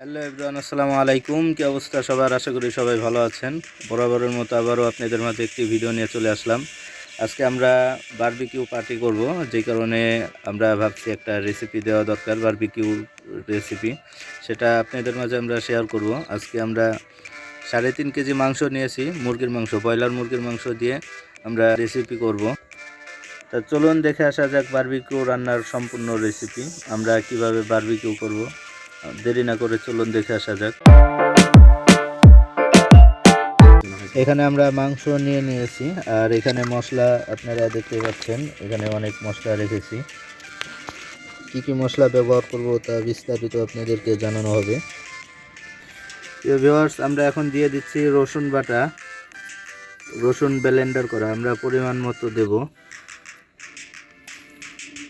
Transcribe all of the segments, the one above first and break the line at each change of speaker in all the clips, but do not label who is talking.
Hello everyone, আসসালামু আলাইকুম। কি অবস্থা সবার? আশা করি সবাই ভালো আছেন। বরাবরের মতো আবারও আপনাদের মাঝে একটি ভিডিও নিয়ে চলে আসলাম। আজকে আমরা বারবিকিউ পার্টি করব, যেই কারণে আমরা ভাবছি একটা রেসিপি দেওয়া দরকার, বারবিকিউ রেসিপি। সেটা আপনাদের মাঝে আমরা শেয়ার করব। আজকে আমরা 3.5 কেজি মাংস নিয়েছি, মুরগির মাংস, ব্রয়লার মুরগির মাংস দিয়ে আমরা রেসিপি করব। তা চলুন দেখে আসা যাক বারবিকিউ রান্নার সম্পূর্ণ রেসিপি, আমরা কিভাবে বারবিকিউ করব। দেরি না করে চলুন দেখে আসা যাক। এখানে আমরা মাংস নিয়ে নিয়েছি, আর এখানে মশলা আপনারা দেখতে পাচ্ছেন। এখানে অনেক মশলা রেখেছি। কি কি মশলা ব্যবহার করব তা বিস্তারিত আপনাদেরকে জানানো হবে। ভিউয়ার্স, আমরা এখন দিয়ে দিচ্ছি রসুন বাটা, রসুন ব্লেন্ডার করা, আমরা পরিমাণ মতো দেব।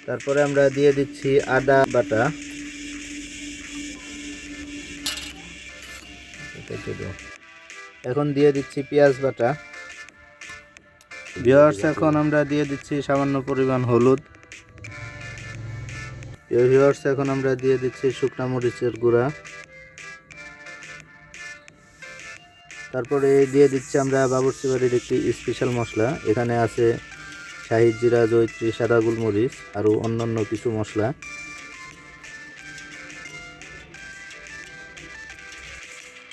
তারপরে আমরা দিয়ে দিচ্ছি আদা বাটা, এখন দিয়ে দিচ্ছি পেঁয়াজ বাটা। ভিউয়ার্স, এখন আমরা দিয়ে দিচ্ছি সামান্য পরিমাণ হলুদ। ভিউয়ার্স, এখন আমরা দিয়ে দিচ্ছি শুকনো মরিচের গুঁড়া। তারপরে দিয়ে দিচ্ছি আমরা বাবুর্চি বাড়ির একটি স্পেশাল মশলা। এখানে আছে শাহি জিরা, জয়ত্রী, সাদা গোলমরিচ, আরও অন্যান্য কিছু মশলা।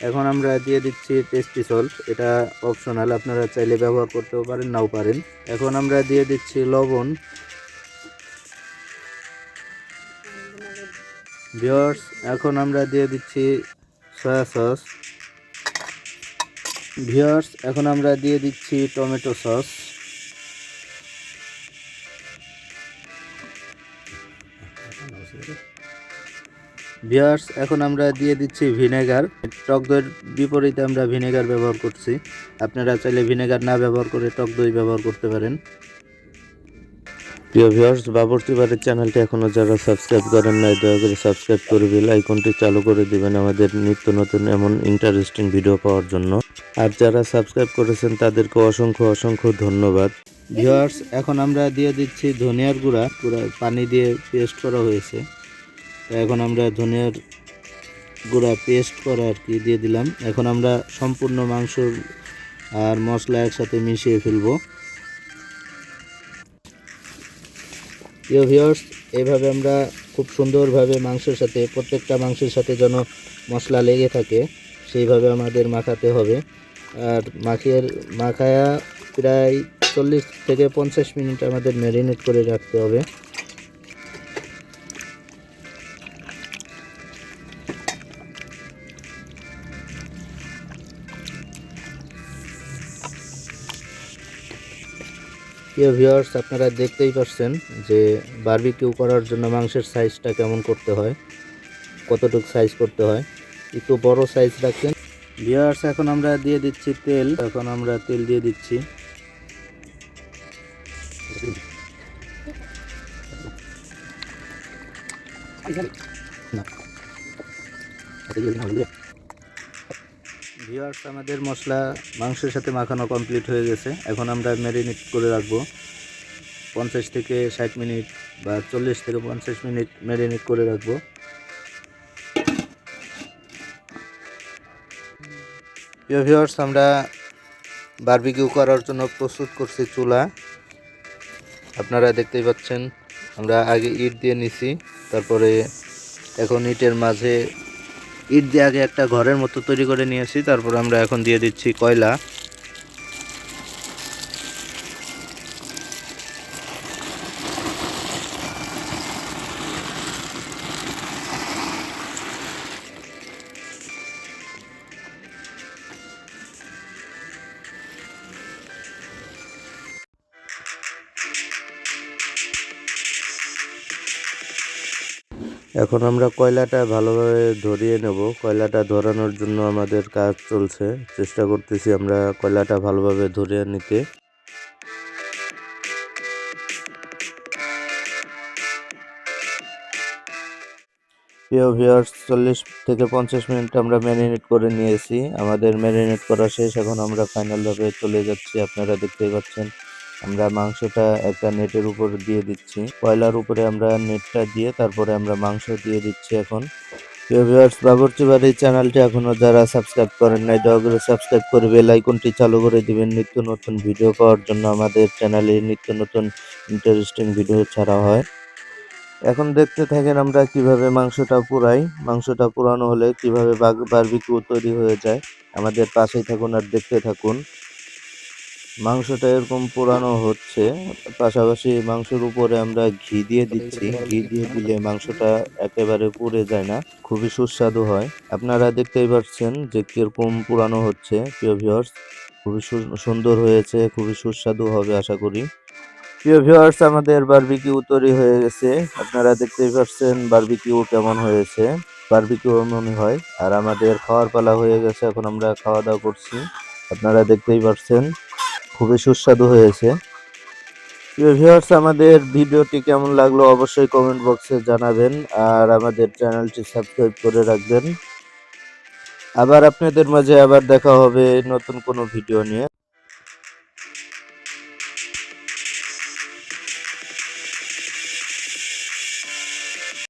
এখন আমরা দিয়ে দিচ্ছি টেস্টি সল্ট, এটা অপশনাল, আপনারা চাইলে ব্যবহার করতেও পারেন, নাও পারেন। এখন আমরা দিয়ে দিচ্ছি লবণ। ভিউয়ার্স, এখন আমরা দিয়ে দিচ্ছি সয়া সস। ভিউয়ার্স, এখন আমরা দিয়ে দিচ্ছি টমেটো সস। ভিউয়ার্স, এখন আমরা দিয়ে দিচ্ছি ভিনেগার। টক দইয়ের বিপরীতে আমরা ভিনেগার ব্যবহার করছি, আপনারা চাইলে ভিনেগার না ব্যবহার করে টক দই ব্যবহার করতে পারেন। প্রিয় ভিউয়ার্স, বাবুর্চি বাড়ির চ্যানেলটি এখনও যারা সাবস্ক্রাইব করেন নাই, দয়া করে সাবস্ক্রাইব করে বেল আইকনটি চালু করে দিবেন আমাদের নিত্য নতুন এমন ইন্টারেস্টিং ভিডিও পাওয়ার জন্য। আর যারা সাবস্ক্রাইব করেছেন তাদেরকে অসংখ্য অসংখ্য ধন্যবাদ। ভিউয়ার্স, এখন আমরা দিয়ে দিচ্ছি ধনিয়ার গুঁড়া, পানি দিয়ে পেস্ট করা হয়েছে। এখন আমরা ধনিয়ার গুঁড়া পেস্ট করা আর কি দিয়ে দিলাম। এখন আমরা সম্পূর্ণ মাংস আর মশলা একসাথে মিশিয়ে ফেলবো। প্রিয় ভিউয়ার্স, এইভাবে আমরা খুব সুন্দরভাবে মাংসের সাথে, প্রত্যেকটা মাংসের সাথে যেন মশলা লেগে থাকে সেইভাবে আমাদের মাখাতে হবে। আর মাখায়া প্রায় 40 থেকে 50 মিনিট আমাদের ম্যারিনেট করে রাখতে হবে। প্রিয় ভিউয়ার্স, আপনারা দেখতেই পাচ্ছেন যে বারবিকিউ করার জন্য মাংসের সাইজটা কেমন করতে হয়, কতটুকু সাইজ করতে হয়, একটু বড় সাইজ রাখবেন। ভিউয়ার্স, এখন আমরা দিয়ে দিচ্ছি তেল। এখন আমরা তেল দিয়ে দিচ্ছি। ভিউয়ার্স, আমাদের মশলা মাংসের সাথে মাখানো কমপ্লিট হয়ে গেছে। এখন আমরা ম্যারিনেট করে রাখবো 50 থেকে 60 মিনিট বা 40 থেকে 50 মিনিট ম্যারিনেট করে রাখবো। প্রিয় ভিউয়ার্স, আমরা বারবিকিউ করার জন্য প্রস্তুত করছি চুলা। আপনারা দেখতেই পাচ্ছেন, আমরা আগে ইট দিয়ে নিছি, তারপরে এখন ইটের মাঝে ইট দিয়ে আগে একটা ঘরের মতো তৈরি করে নিয়েছি। তারপর আমরা এখন দিয়ে দিচ্ছি কয়লা। এখন আমরা কয়লাটা ভালোভাবে ধরিয়ে নেব। কয়লাটা ধরানোর জন্য আমাদের কাজ চলছে, চেষ্টা করতেছি আমরা কয়লাটা ভালোভাবে ধরিয়ে নিতে। প্রিয় ভিউয়ার্স, 40 থেকে 50 মিনিট আমরা ম্যারিনেট করে নিয়েছি। আমাদের ম্যারিনেট করা শেষ। এখন আমরা ফাইনালভাবে চলে যাচ্ছি। আপনারা দেখতেই পাচ্ছেন, আমরা মাংসটা একটা নেটের উপর দিয়ে দিচ্ছি। কয়লার উপরে আমরা নেটটা দিয়ে তারপরে আমরা মাংস দিয়ে দিচ্ছি। এখন প্রিয় ভিউয়ার্স, বাবুর্চি বাড়ি চ্যানেলটি এখনো যারা সাবস্ক্রাইব করেন নাই দয়া করে সাবস্ক্রাইব করে বেল আইকনটি চালু করে দিবেন নিত্য নতুন ভিডিও পাওয়ার জন্য। আমাদের চ্যানেলে নিত্য নতুন ইন্টারেস্টিং ভিডিও ছাড়া হয়। এখন দেখতে থাকেন আমরা কিভাবে মাংসটা পুরাই। মাংসটা পুরানো হলে কিভাবে বারবিকিউ তৈরি হয়ে যায়। আমাদের পাশেই থাকুন আর দেখতে থাকুন। মাংসটা এরকম পোড়ানো হচ্ছে, পাশাপাশি মাংসের উপরে আমরা ঘি দিয়ে দিচ্ছি। ঘি দিয়ে দিলে মাংসটা একেবারে পুড়ে যায় না, খুবই সুস্বাদু হয়। আপনারা দেখতেই পাচ্ছেন যে কিরকম পোড়ানো হচ্ছে। প্রিয় ভিউয়ার্স, খুবই সুন্দর হয়েছে, খুবই সুস্বাদু হবে আশা করি। প্রিয় ভিউয়ার্স, আমাদের বারবিকিউ তৈরি হয়ে গেছে। আপনারা দেখতেই পাচ্ছেন বারবিকিউ কেমন হয়েছে। বারবিকিউ এমনই হয়। আর আমাদের খাওয়ার পালা হয়ে গেছে, এখন আমরা খাওয়া দাওয়া করছি। আপনারা দেখতেই পাচ্ছেন খুবই সুস্বাদু হয়েছে। প্রিয় ভিউয়ার্স, আমাদের ভিডিওটি কেমন লাগলো অবশ্যই কমেন্ট বক্সে জানাবেন আর আমাদের চ্যানেলটি সাবস্ক্রাইব করে রাখবেন। আবার আপনাদের মাঝে আবার দেখা হবে নতুন কোনো ভিডিও নিয়ে।